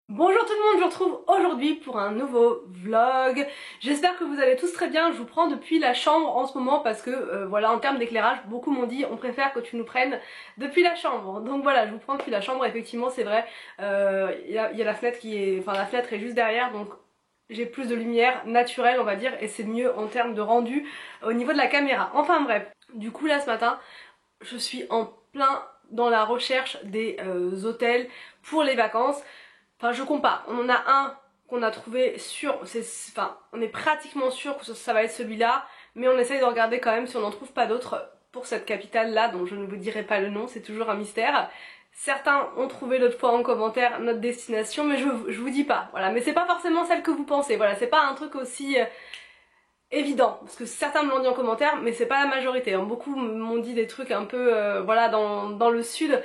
Bonjour tout le monde, je vous retrouve aujourd'hui pour un nouveau vlog. J'espère que vous allez tous très bien. Je vous prends depuis la chambre en ce moment parce que voilà, en termes d'éclairage, beaucoup m'ont dit on préfère que tu nous prennes depuis la chambre. Donc voilà, je vous prends depuis la chambre. Effectivement, c'est vrai, il y a la fenêtre la fenêtre est juste derrière, donc j'ai plus de lumière naturelle, on va dire, et c'est mieux en termes de rendu au niveau de la caméra. Enfin bref, du coup là ce matin, je suis en plein dans la recherche des hôtels pour les vacances. Enfin, je compare. On en a un qu'on a trouvé sûr, enfin, on est pratiquement sûr que ça va être celui-là, mais on essaye de regarder quand même si on n'en trouve pas d'autres pour cette capitale-là, dont je ne vous dirai pas le nom, c'est toujours un mystère. Certains ont trouvé l'autre fois en commentaire notre destination, mais je vous dis pas. Voilà, mais c'est pas forcément celle que vous pensez. Voilà, c'est pas un truc aussi évident, parce que certains me l'ont dit en commentaire, mais c'est pas la majorité. Hein. Beaucoup m'ont dit des trucs un peu, voilà, dans le sud.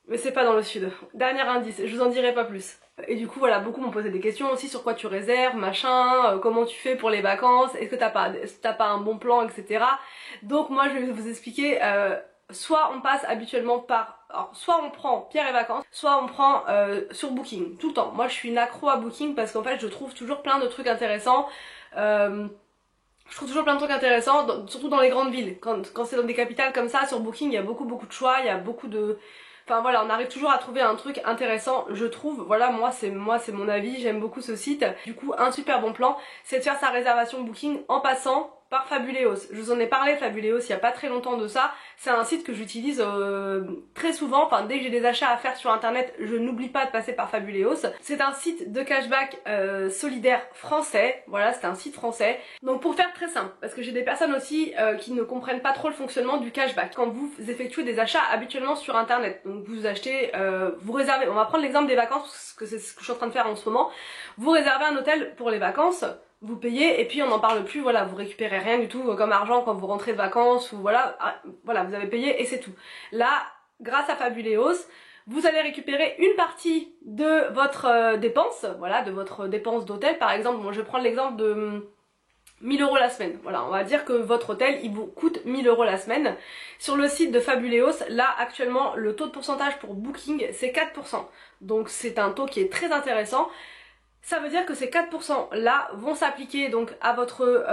Mais c'est pas dans le sud. Dernier indice, je vous en dirai pas plus. Et du coup voilà, beaucoup m'ont posé des questions aussi sur quoi tu réserves, machin, comment tu fais pour les vacances, est-ce que t'as pas un bon plan, etc. Donc moi je vais vous expliquer, soit on passe habituellement par... Alors, soit on prend Pierre et Vacances, soit on prend sur Booking, tout le temps. Moi je suis une accro à Booking parce qu'en fait je trouve toujours plein de trucs intéressants. Je trouve toujours plein de trucs intéressants, surtout dans les grandes villes. Quand c'est dans des capitales comme ça, sur Booking, il y a beaucoup de choix, il y a beaucoup de... Enfin voilà, on arrive toujours à trouver un truc intéressant, je trouve. Voilà, moi c'est mon avis, j'aime beaucoup ce site. Du coup, un super bon plan, c'est de faire sa réservation Booking en passant par Fabuleos. Je vous en ai parlé, Fabuleos, il y a pas très longtemps de ça. C'est un site que j'utilise très souvent. Enfin, dès que j'ai des achats à faire sur internet, je n'oublie pas de passer par Fabuleos. C'est un site de cashback solidaire français. Voilà, c'est un site français. Donc pour faire très simple, parce que j'ai des personnes aussi qui ne comprennent pas trop le fonctionnement du cashback. Quand vous effectuez des achats habituellement sur internet, donc vous achetez, vous réservez, on va prendre l'exemple des vacances, parce que c'est ce que je suis en train de faire en ce moment. Vous réservez un hôtel pour les vacances, vous payez et puis on n'en parle plus, voilà, vous récupérez rien du tout comme argent quand vous rentrez de vacances ou voilà, voilà, vous avez payé et c'est tout. Là, grâce à Fabuleos, vous allez récupérer une partie de votre dépense, voilà, de votre dépense d'hôtel. Par exemple, moi je vais prendre l'exemple de 1000 € la semaine. Voilà, on va dire que votre hôtel, il vous coûte 1000 € la semaine. Sur le site de Fabuleos, là, actuellement, le taux de pourcentage pour Booking, c'est 4%. Donc c'est un taux qui est très intéressant. Ça veut dire que ces 4% là vont s'appliquer donc à votre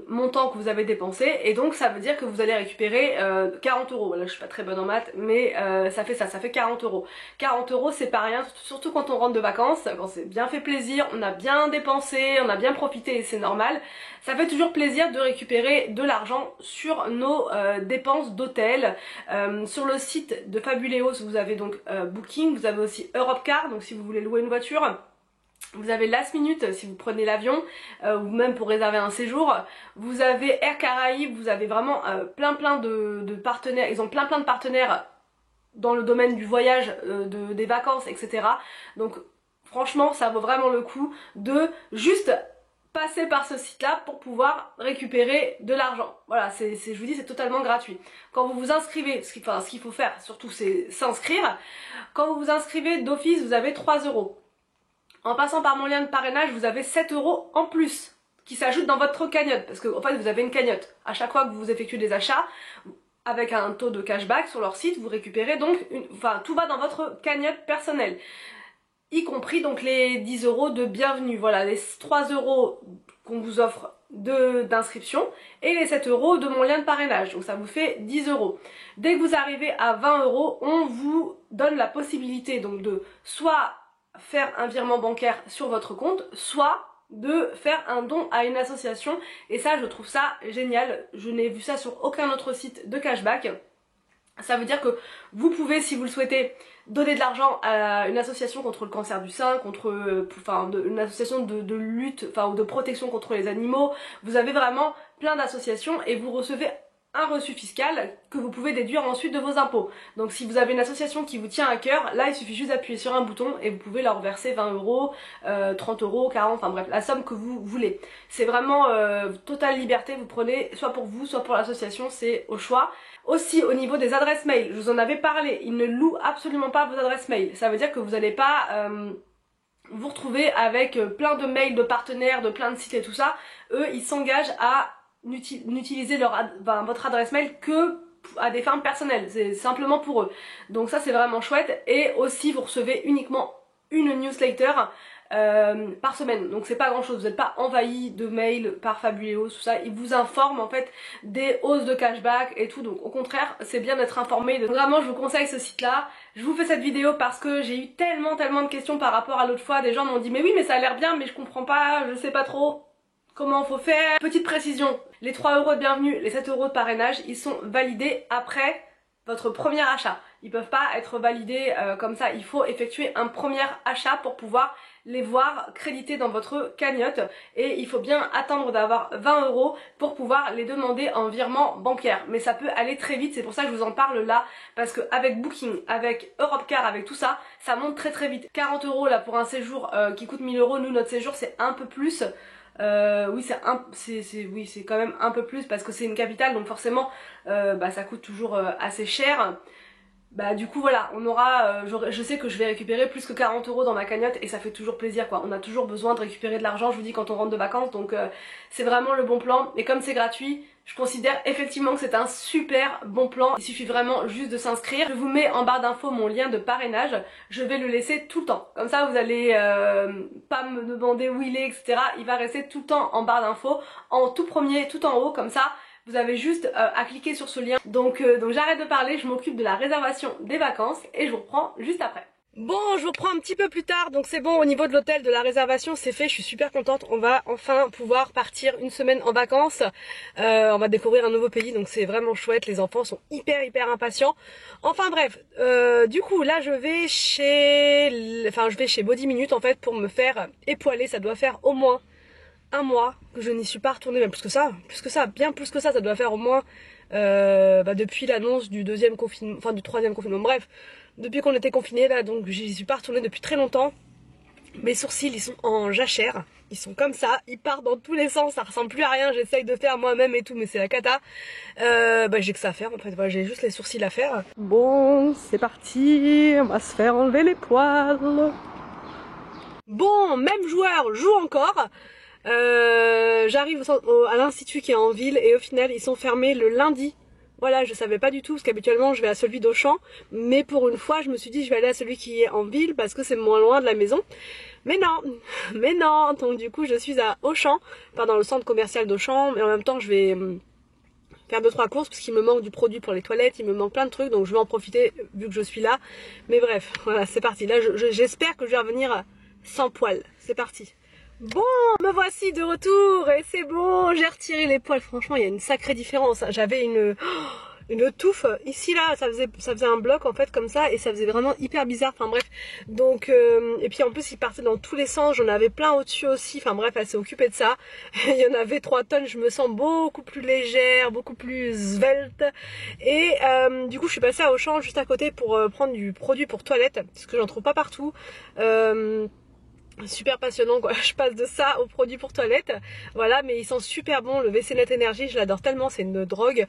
montant que vous avez dépensé et donc ça veut dire que vous allez récupérer 40 €. Voilà, je suis pas très bonne en maths mais ça fait ça fait 40 €. 40 € c'est pas rien, surtout quand on rentre de vacances, quand c'est bien fait plaisir, on a bien dépensé, on a bien profité et c'est normal. Ça fait toujours plaisir de récupérer de l'argent sur nos dépenses d'hôtel. Sur le site de Fabuleos, vous avez donc Booking, vous avez aussi Europcar, donc si vous voulez louer une voiture. Vous avez Last Minute si vous prenez l'avion ou même pour réserver un séjour. Vous avez Air Caraïbes, vous avez vraiment plein de partenaires. Ils ont plein de partenaires dans le domaine du voyage, des vacances, etc. Donc franchement ça vaut vraiment le coup de juste passer par ce site-là pour pouvoir récupérer de l'argent. Voilà, je vous dis, c'est totalement gratuit. Quand vous vous inscrivez, ce qu'il faut faire surtout c'est s'inscrire. Quand vous vous inscrivez d'office, vous avez 3 €. En passant par mon lien de parrainage, vous avez 7 € en plus qui s'ajoutent dans votre cagnotte. Parce que en fait, vous avez une cagnotte. À chaque fois que vous effectuez des achats, avec un taux de cashback sur leur site, vous récupérez donc, enfin tout va dans votre cagnotte personnelle. Y compris donc les 10 € de bienvenue. Voilà, les 3 € qu'on vous offre d'inscription et les 7 € de mon lien de parrainage. Donc ça vous fait 10 €. Dès que vous arrivez à 20 €, on vous donne la possibilité donc de soit faire un virement bancaire sur votre compte, soit de faire un don à une association et ça je trouve ça génial, je n'ai vu ça sur aucun autre site de cashback. Ça veut dire que vous pouvez, si vous le souhaitez, donner de l'argent à une association contre le cancer du sein, une association de lutte, ou de protection contre les animaux. Vous avez vraiment plein d'associations et vous recevez un reçu fiscal que vous pouvez déduire ensuite de vos impôts. Donc si vous avez une association qui vous tient à cœur, là il suffit juste d'appuyer sur un bouton et vous pouvez leur verser 20 €, 30 €, 40, enfin bref, la somme que vous voulez. C'est vraiment totale liberté, vous prenez soit pour vous, soit pour l'association, c'est au choix. Aussi au niveau des adresses mail, je vous en avais parlé, ils ne louent absolument pas vos adresses mail. Ça veut dire que vous n'allez pas vous retrouver avec plein de mails de partenaires, de plein de sites et tout ça. Eux, ils s'engagent à n'utiliser votre adresse mail que à des fins personnelles, c'est simplement pour eux. Donc ça c'est vraiment chouette et aussi vous recevez uniquement une newsletter par semaine, donc c'est pas grand chose, vous n'êtes pas envahi de mails par Fabuléo, tout ça, ils vous informent en fait des hausses de cashback et tout, donc au contraire c'est bien d'être informé, donc vraiment je vous conseille ce site là. Je vous fais cette vidéo parce que j'ai eu tellement de questions par rapport à l'autre fois, des gens m'ont dit mais oui mais ça a l'air bien mais je comprends pas, je sais pas trop comment faut faire. Petite précision, les 3 € de bienvenue, les 7 € de parrainage, ils sont validés après votre premier achat. Ils peuvent pas être validés comme ça, il faut effectuer un premier achat pour pouvoir les voir crédités dans votre cagnotte et il faut bien attendre d'avoir 20 € pour pouvoir les demander en virement bancaire. Mais ça peut aller très vite, c'est pour ça que je vous en parle là, parce que avec Booking, avec Europcar, avec tout ça, ça monte très vite. 40 € là pour un séjour qui coûte 1000 €, nous notre séjour c'est un peu plus. Oui c'est quand même un peu plus parce que c'est une capitale donc forcément ça coûte toujours assez cher. Bah du coup voilà, on aura, je sais que je vais récupérer plus que 40 € dans ma cagnotte et ça fait toujours plaisir quoi, on a toujours besoin de récupérer de l'argent, je vous dis quand on rentre de vacances, donc c'est vraiment le bon plan et comme c'est gratuit, je considère effectivement que c'est un super bon plan, il suffit vraiment juste de s'inscrire. Je vous mets en barre d'infos mon lien de parrainage, je vais le laisser tout le temps, comme ça vous allez pas me demander où il est etc, il va rester tout le temps en barre d'infos, en tout premier, tout en haut, comme ça vous avez juste à cliquer sur ce lien. Donc j'arrête de parler, je m'occupe de la réservation des vacances et je vous reprends juste après. Bon, je vous reprends un petit peu plus tard, donc c'est bon, au niveau de l'hôtel, de la réservation, c'est fait, je suis super contente. On va enfin pouvoir partir une semaine en vacances. On va découvrir un nouveau pays, donc c'est vraiment chouette, les enfants sont hyper impatients. Enfin bref, du coup là je vais chez Body Minute en fait pour me faire époiler, ça doit faire au moins un mois que je n'y suis pas retournée, même plus que ça, bien plus que ça doit faire au moins depuis l'annonce du deuxième confinement, enfin du troisième confinement, bref, depuis qu'on était confinés là, donc j'y suis pas retournée depuis très longtemps. Mes sourcils ils sont en jachère, ils sont comme ça, ils partent dans tous les sens, ça ressemble plus à rien, j'essaye de faire moi-même et tout mais c'est la cata. J'ai que ça à faire en fait, voilà, j'ai juste les sourcils à faire. Bon c'est parti, on va se faire enlever les poils. Bon, même joueur joue encore. J'arrive à l'institut qui est en ville et au final ils sont fermés le lundi. Voilà, je savais pas du tout parce qu'habituellement je vais à celui d'Auchan, mais pour une fois je me suis dit je vais aller à celui qui est en ville parce que c'est moins loin de la maison. Mais non, donc du coup je suis à Auchan, pas dans le centre commercial d'Auchan, mais en même temps je vais faire 2-3 courses parce qu'il me manque du produit pour les toilettes, il me manque plein de trucs donc je vais en profiter vu que je suis là. Mais bref, voilà c'est parti, là j'espère que je vais revenir sans poils, c'est parti. Bon, me voici de retour et c'est bon, j'ai retiré les poils, franchement il y a une sacrée différence, j'avais une touffe ici là, ça faisait un bloc en fait comme ça et ça faisait vraiment hyper bizarre, enfin bref, donc et puis en plus il partait dans tous les sens, j'en avais plein au-dessus aussi, enfin bref elle s'est occupée de ça, il y en avait 3 tonnes, je me sens beaucoup plus légère, beaucoup plus svelte et du coup je suis passée à Auchan juste à côté pour prendre du produit pour toilette, parce que j'en trouve pas partout. Super passionnant quoi, je passe de ça aux produits pour toilette, voilà, mais ils sont super bons, le WC Net Energy je l'adore tellement, c'est une drogue.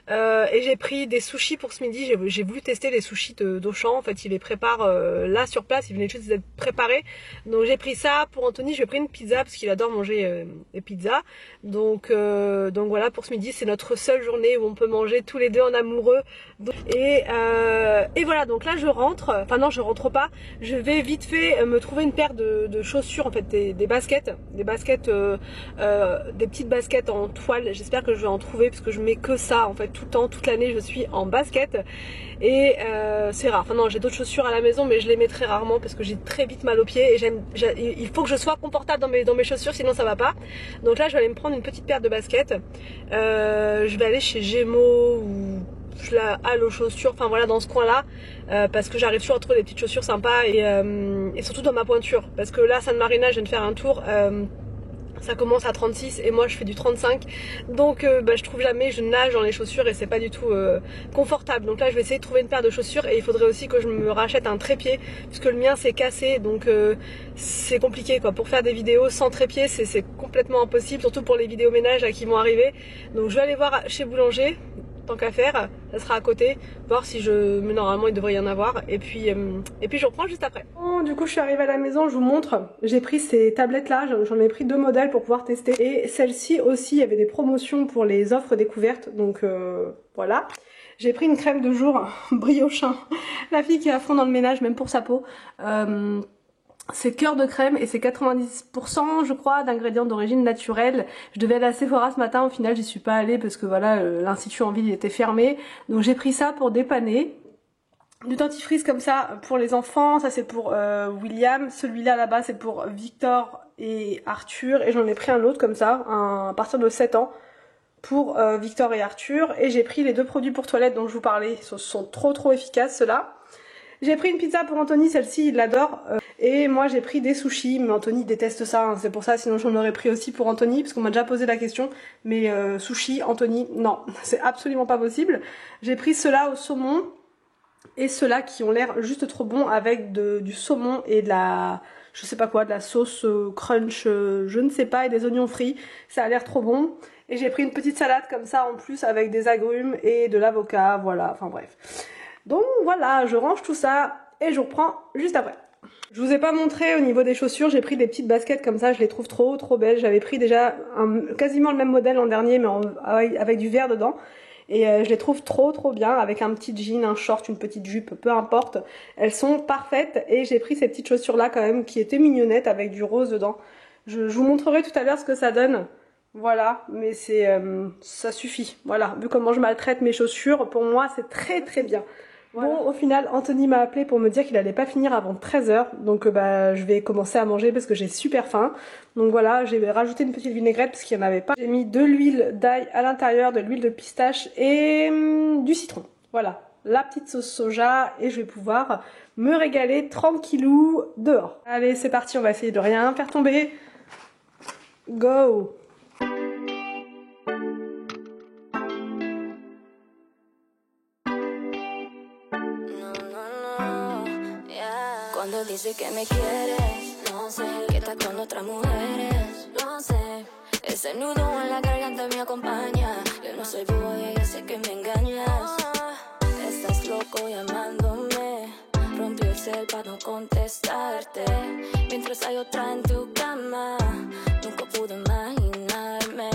Et j'ai pris des sushis pour ce midi, j'ai voulu tester les sushis d'Auchan, en fait ils les préparent là sur place, ils venaient juste d'être préparés, donc j'ai pris ça. Pour Anthony je vais prendre une pizza parce qu'il adore manger les pizzas, donc voilà, pour ce midi c'est notre seule journée où on peut manger tous les deux en amoureux. Et voilà, donc là je rentre, enfin non je rentre pas, je vais vite fait me trouver une paire de chaussures, en fait des baskets, des petites baskets en toile. J'espère que je vais en trouver parce que je mets que ça en fait tout le temps, toute l'année je suis en basket et c'est rare. Enfin non, j'ai d'autres chaussures à la maison mais je les mets très rarement parce que j'ai très vite mal aux pieds et il faut que je sois confortable dans mes chaussures sinon ça va pas. Donc là je vais aller me prendre une petite paire de baskets, je vais aller chez Gémeaux ou la halle aux chaussures, enfin voilà dans ce coin là, parce que j'arrive toujours à trouver des petites chaussures sympas et surtout dans ma pointure, parce que là San Marina je viens de faire un tour, ça commence à 36 et moi je fais du 35, donc je trouve jamais, je nage dans les chaussures et c'est pas du tout confortable. Donc là je vais essayer de trouver une paire de chaussures et il faudrait aussi que je me rachète un trépied puisque le mien s'est cassé, donc c'est compliqué quoi, pour faire des vidéos sans trépied c'est complètement impossible, surtout pour les vidéos ménage là, qui vont arriver. Donc je vais aller voir chez Boulanger, tant qu'à faire, ça sera à côté, voir si mais normalement il devrait y en avoir, et puis je reprends juste après. Bon, du coup je suis arrivée à la maison, je vous montre, j'ai pris ces tablettes là, j'en ai pris 2 modèles pour pouvoir tester, et celle-ci aussi, il y avait des promotions pour les offres découvertes, donc voilà. J'ai pris une crème de jour Briochin, la fille qui est à fond dans le ménage, même pour sa peau. C'est cœur de crème et c'est 90% je crois d'ingrédients d'origine naturelle. Je devais aller à Sephora ce matin, au final j'y suis pas allée parce que voilà l'institut en ville était fermé. Donc j'ai pris ça pour dépanner. Du dentifrice comme ça pour les enfants, ça c'est pour William. Celui-là là-bas c'est pour Victor et Arthur. Et j'en ai pris un autre comme ça, à partir de 7 ans. Pour Victor et Arthur. Et j'ai pris les 2 produits pour toilette dont je vous parlais. Ils sont trop efficaces ceux-là. J'ai pris une pizza pour Anthony, celle-ci il l'adore. Et moi j'ai pris des sushis, mais Anthony déteste ça, hein, c'est pour ça, sinon j'en aurais pris aussi pour Anthony, parce qu'on m'a déjà posé la question. Mais sushi, Anthony, non, c'est absolument pas possible. J'ai pris ceux-là au saumon, et ceux-là qui ont l'air juste trop bons avec du saumon et de la, je sais pas quoi, de la sauce crunch, je ne sais pas, et des oignons frits. Ça a l'air trop bon. Et j'ai pris une petite salade comme ça en plus avec des agrumes et de l'avocat, voilà, enfin bref. Donc voilà, je range tout ça et je reprends juste après. Je vous ai pas montré au niveau des chaussures, j'ai pris des petites baskets comme ça, je les trouve trop belles. J'avais pris déjà quasiment le même modèle l'an dernier mais avec du vert dedans. Et je les trouve trop bien avec un petit jean, un short, une petite jupe, peu importe. Elles sont parfaites et j'ai pris ces petites chaussures là quand même qui étaient mignonnettes avec du rose dedans. Je vous montrerai tout à l'heure ce que ça donne. Voilà, mais ça suffit. Voilà, vu comment je maltraite mes chaussures, pour moi c'est très bien. Voilà. Bon, au final, Anthony m'a appelé pour me dire qu'il allait pas finir avant 13 h. Donc je vais commencer à manger parce que j'ai super faim. Donc voilà, j'ai rajouté une petite vinaigrette parce qu'il n'y en avait pas. J'ai mis de l'huile d'ail à l'intérieur, de l'huile de pistache et du citron. Voilà, la petite sauce soja et je vais pouvoir me régaler tranquillou dehors. Allez, c'est parti, on va essayer de rien faire tomber. Go! Cuando dice que me quieres, no sé, que estás con otras mujeres, lo sé. Ese nudo en la garganta me acompaña. Yo no soy boba y yo sé que me engañas. Estás loco llamándome. Rompí el cel para no contestarte. Mientras hay otra en tu cama, nunca pude imaginarme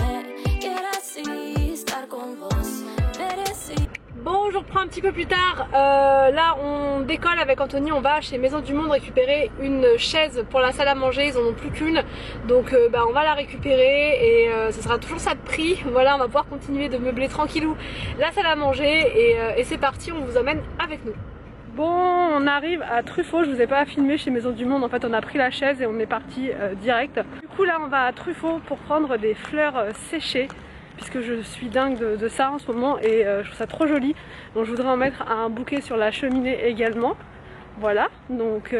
que era así estar con vos. Merecí. Bon, je reprends un petit peu plus tard. Là, on décolle avec Anthony. On va chez Maison du Monde récupérer une chaise pour la salle à manger. Ils en ont plus qu'une. Donc, on va la récupérer et ce sera toujours ça de prix. Voilà, on va pouvoir continuer de meubler tranquillou la salle à manger. Et c'est parti, on vous emmène avec nous. Bon, on arrive à Truffaut. Je vous ai pas filmé chez Maison du Monde. En fait, on a pris la chaise et on est parti direct. Du coup, là, on va à Truffaut pour prendre des fleurs séchées. Puisque je suis dingue de ça en ce moment et je trouve ça trop joli. Donc je voudrais en mettre un bouquet sur la cheminée également. Voilà, donc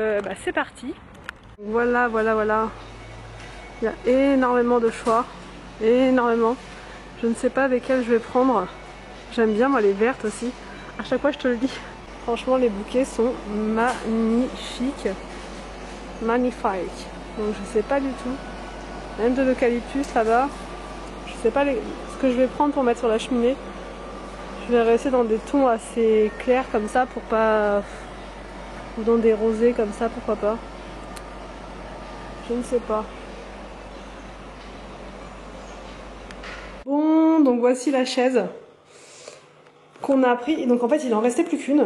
c'est parti. Voilà. Il y a énormément de choix. Énormément. Je ne sais pas lesquelles je vais prendre. J'aime bien moi les vertes aussi. À chaque fois je te le dis. Franchement les bouquets sont magnifiques. Magnifiques. Donc je sais pas du tout. Même de l'eucalyptus là-bas. Je sais pas ce que je vais prendre pour mettre sur la cheminée. Je vais rester dans des tons assez clairs comme ça pour pas... ou dans des rosés comme ça, pourquoi pas. Je ne sais pas. Bon, donc voici la chaise qu'on a pris. Et donc en fait il en restait plus qu'une.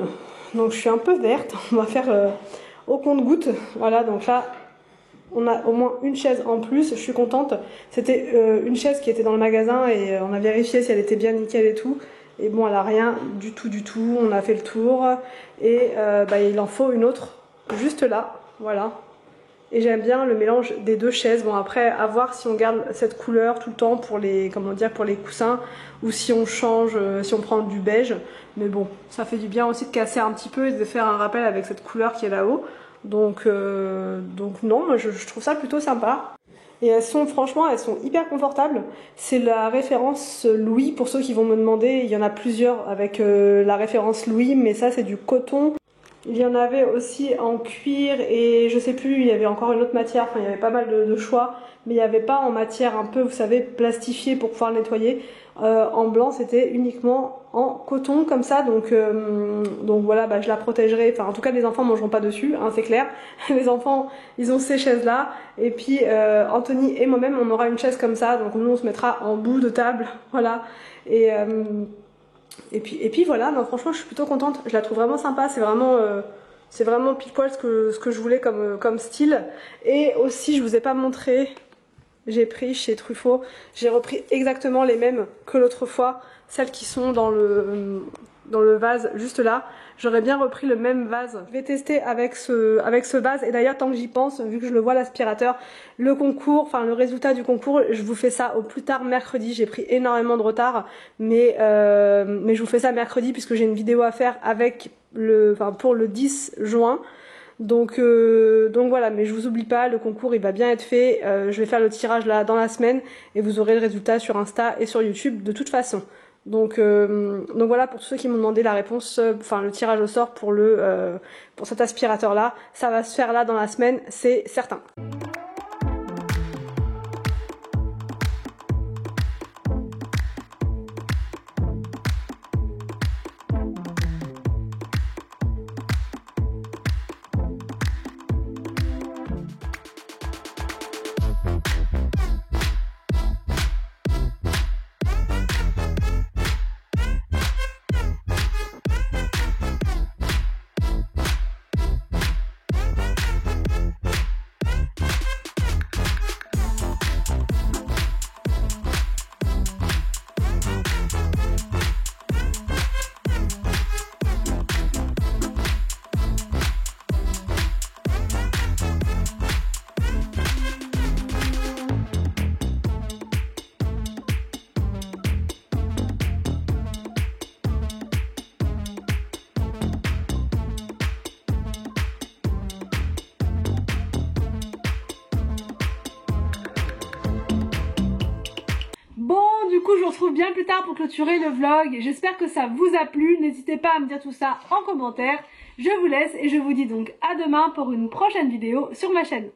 Donc je suis un peu verte. On va faire au compte-gouttes. Voilà, donc là... on a au moins une chaise en plus, je suis contente. C'était une chaise qui était dans le magasin et on a vérifié si elle était bien nickel et tout. Et bon, elle a rien du tout, on a fait le tour. Et il en faut une autre juste là, voilà. Et j'aime bien le mélange des deux chaises. Bon après, à voir si on garde cette couleur tout le temps pour les, comment dire, pour les coussins. Ou si on change, si on prend du beige. Mais bon, ça fait du bien aussi de casser un petit peu et de faire un rappel avec cette couleur qui est là-haut. Donc non, moi je trouve ça plutôt sympa. Et elles sont, franchement, elles sont hyper confortables. C'est la référence Louis, pour ceux qui vont me demander. Il y en a plusieurs avec la référence Louis, mais ça c'est du coton. Il y en avait aussi en cuir et je sais plus, il y avait encore une autre matière, enfin il y avait pas mal de choix. Mais il n'y avait pas en matière un peu, vous savez, plastifiée pour pouvoir le nettoyer. En blanc, c'était uniquement en coton comme ça, donc voilà, je la protégerai. Enfin, en tout cas, les enfants mangeront pas dessus, hein, c'est clair. Les enfants, ils ont ces chaises-là, et puis Anthony et moi-même, on aura une chaise comme ça, donc nous on se mettra en bout de table, voilà. Et puis voilà, non, franchement, je suis plutôt contente. Je la trouve vraiment sympa. C'est vraiment C'est vraiment pile poil ce que je voulais comme style. Et aussi, je vous ai pas montré, j'ai pris chez Truffaut, j'ai repris exactement les mêmes que l'autre fois, celles qui sont dans le vase juste là. J'aurais bien repris le même vase. Je vais tester avec ce vase. Et d'ailleurs, tant que j'y pense, vu que je le vois l'aspirateur, le concours, enfin le résultat du concours, je vous fais ça au plus tard mercredi. J'ai pris énormément de retard, mais je vous fais ça mercredi puisque j'ai une vidéo à faire avec pour le 10 juin. Donc voilà, mais je vous oublie pas, le concours il va bien être fait. Je vais faire le tirage là dans la semaine et vous aurez le résultat sur Insta et sur YouTube de toute façon. Donc voilà, pour tous ceux qui m'ont demandé la réponse, le tirage au sort pour cet aspirateur là, ça va se faire là dans la semaine, c'est certain. Du coup je vous retrouve bien plus tard pour clôturer le vlog. J'espère que ça vous a plu. N'hésitez pas à me dire tout ça en commentaire. Je vous laisse et je vous dis donc à demain pour une prochaine vidéo sur ma chaîne.